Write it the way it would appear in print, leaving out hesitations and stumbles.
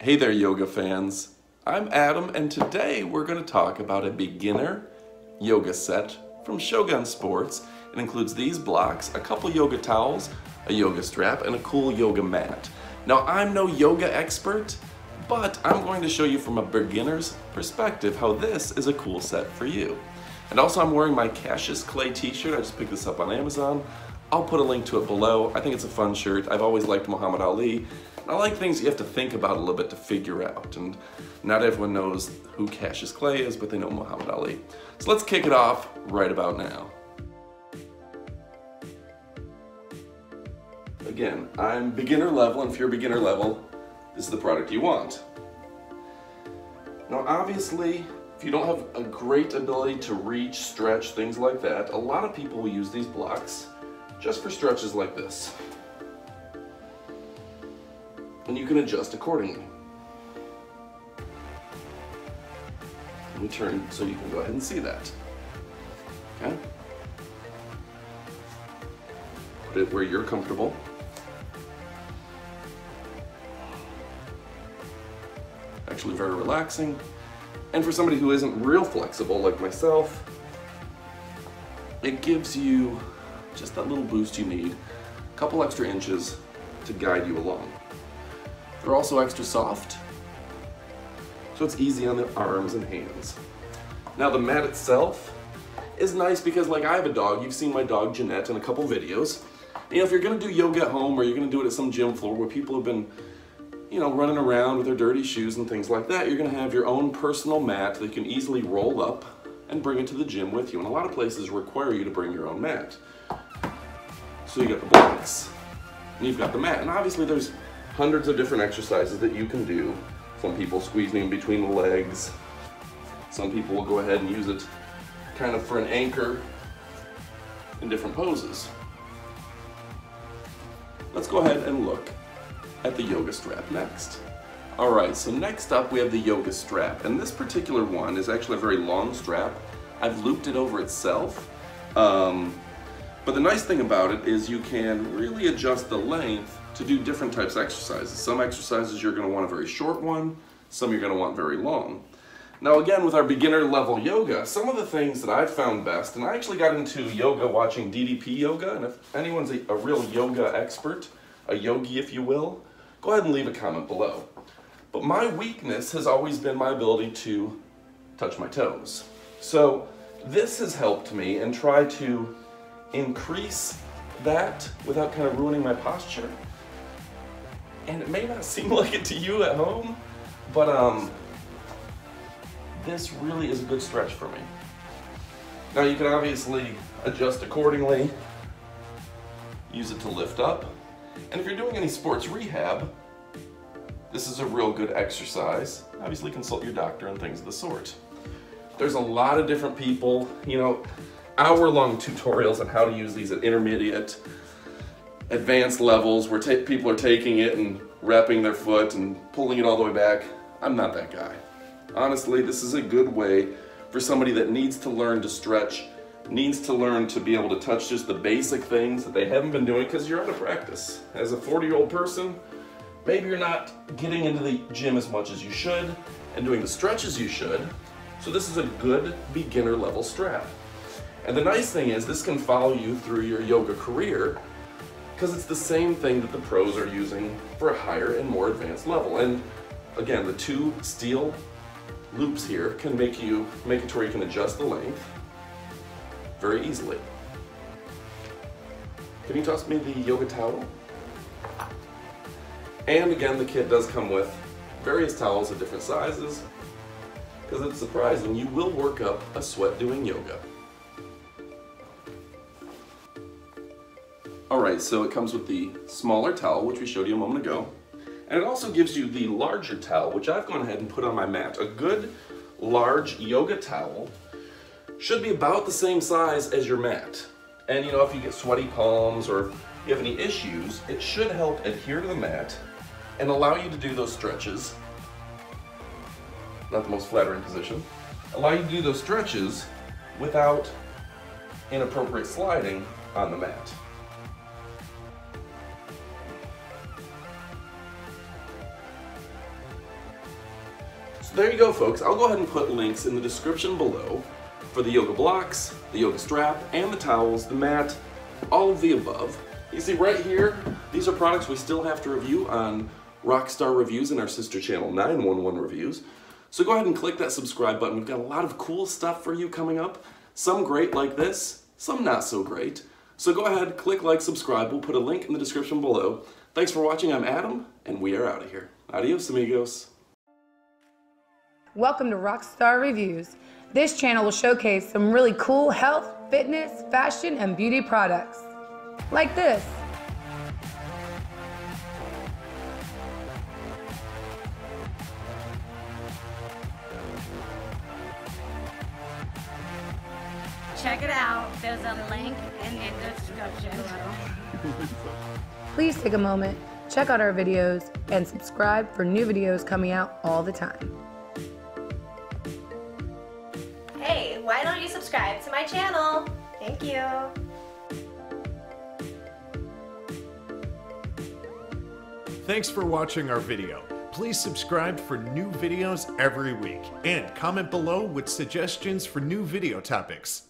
Hey there, yoga fans. I'm Adam, and today we're going to talk about a beginner yoga set from Shogun Sports. It includes these blocks, a couple yoga towels, a yoga strap, and a cool yoga mat. Now, I'm no yoga expert, but I'm going to show you from a beginner's perspective how this is a cool set for you. And also, I'm wearing my Cassius Clay t-shirt. I just picked this up on Amazon. I'll put a link to it below. I think it's a fun shirt. I've always liked Muhammad Ali. And I like things you have to think about a little bit to figure out. And not everyone knows who Cassius Clay is, but they know Muhammad Ali. So let's kick it off right about now. Again, I'm beginner level, and if you're beginner level, this is the product you want. Now obviously, if you don't have a great ability to reach, stretch, things like that, a lot of people will use these blocks just for stretches like this. And you can adjust accordingly. Let me turn so you can go ahead and see that. Okay? Put it where you're comfortable. Actually very relaxing. And for somebody who isn't real flexible like myself, it gives you just that little boost you need, a couple extra inches to guide you along. They're also extra soft, so it's easy on the arms and hands. Now the mat itself is nice because, like, I have a dog. You've seen my dog Jeanette in a couple videos. You know, if you're gonna do yoga at home or you're gonna do it at some gym floor where people have been, you know, running around with their dirty shoes and things like that, you're gonna have your own personal mat that you can easily roll up and bring it to the gym with you. And a lot of places require you to bring your own mat. So you got the blocks, and you've got the mat. And obviously there's hundreds of different exercises that you can do. Some people squeezing in between the legs. Some people will go ahead and use it kind of for an anchor in different poses. Let's go ahead and look at the yoga strap next. All right, so next up we have the yoga strap, and this particular one is actually a very long strap. I've looped it over itself, but the nice thing about it is you can really adjust the length to do different types of exercises. Some exercises you're going to want a very short one, some you're going to want very long. Now again, with our beginner level yoga, some of the things that I've found best, and I actually got into yoga watching DDP yoga, and if anyone's a real yoga expert, a yogi if you will, go ahead and leave a comment below. But my weakness has always been my ability to touch my toes. So this has helped me and try to increase that without kind of ruining my posture. And it may not seem like it to you at home, but this really is a good stretch for me. Now you can obviously adjust accordingly, use it to lift up, and if you're doing any sports rehab, this is a real good exercise. Obviously consult your doctor and things of the sort. There's a lot of different people, you know, hour-long tutorials on how to use these at intermediate, advanced levels where people are taking it and wrapping their foot and pulling it all the way back. I'm not that guy. Honestly, this is a good way for somebody that needs to learn to stretch, needs to learn to be able to touch just the basic things that they haven't been doing because you're out of practice. As a 40-year-old person, maybe you're not getting into the gym as much as you should and doing the stretches you should, so this is a good beginner level strap. And the nice thing is this can follow you through your yoga career because it's the same thing that the pros are using for a higher and more advanced level. And again, the two steel loops here can make it to where you can adjust the length very easily. Can you toss me the yoga towel? And again, the kit does come with various towels of different sizes because it's surprising, you will work up a sweat doing yoga. Alright, so it comes with the smaller towel, which we showed you a moment ago, and it also gives you the larger towel, which I've gone ahead and put on my mat. A good large yoga towel should be about the same size as your mat. And you know, if you get sweaty palms or if you have any issues, it should help adhere to the mat and allow you to do those stretches. Not the most flattering position. Allow you to do those stretches without inappropriate sliding on the mat. So there you go, folks. I'll go ahead and put links in the description below for the yoga blocks, the yoga strap, and the towels, the mat, all of the above. You see right here, these are products we still have to review on Rockstar Reviews and our sister channel 911 Reviews. So go ahead and click that subscribe button. We've got a lot of cool stuff for you coming up. Some great like this, some not so great. So go ahead, click like, subscribe. We'll put a link in the description below. Thanks for watching. I'm Adam, and we are out of here. Adios, amigos. Welcome to Rockstar Reviews. This channel will showcase some really cool health, fitness, fashion, and beauty products. Like this. Check it out. There's a link in the description. Please take a moment, check out our videos, and subscribe for new videos coming out all the time. Hey, why don't you subscribe to my channel? Thank you. Thanks for watching our video. Please subscribe for new videos every week and comment below with suggestions for new video topics.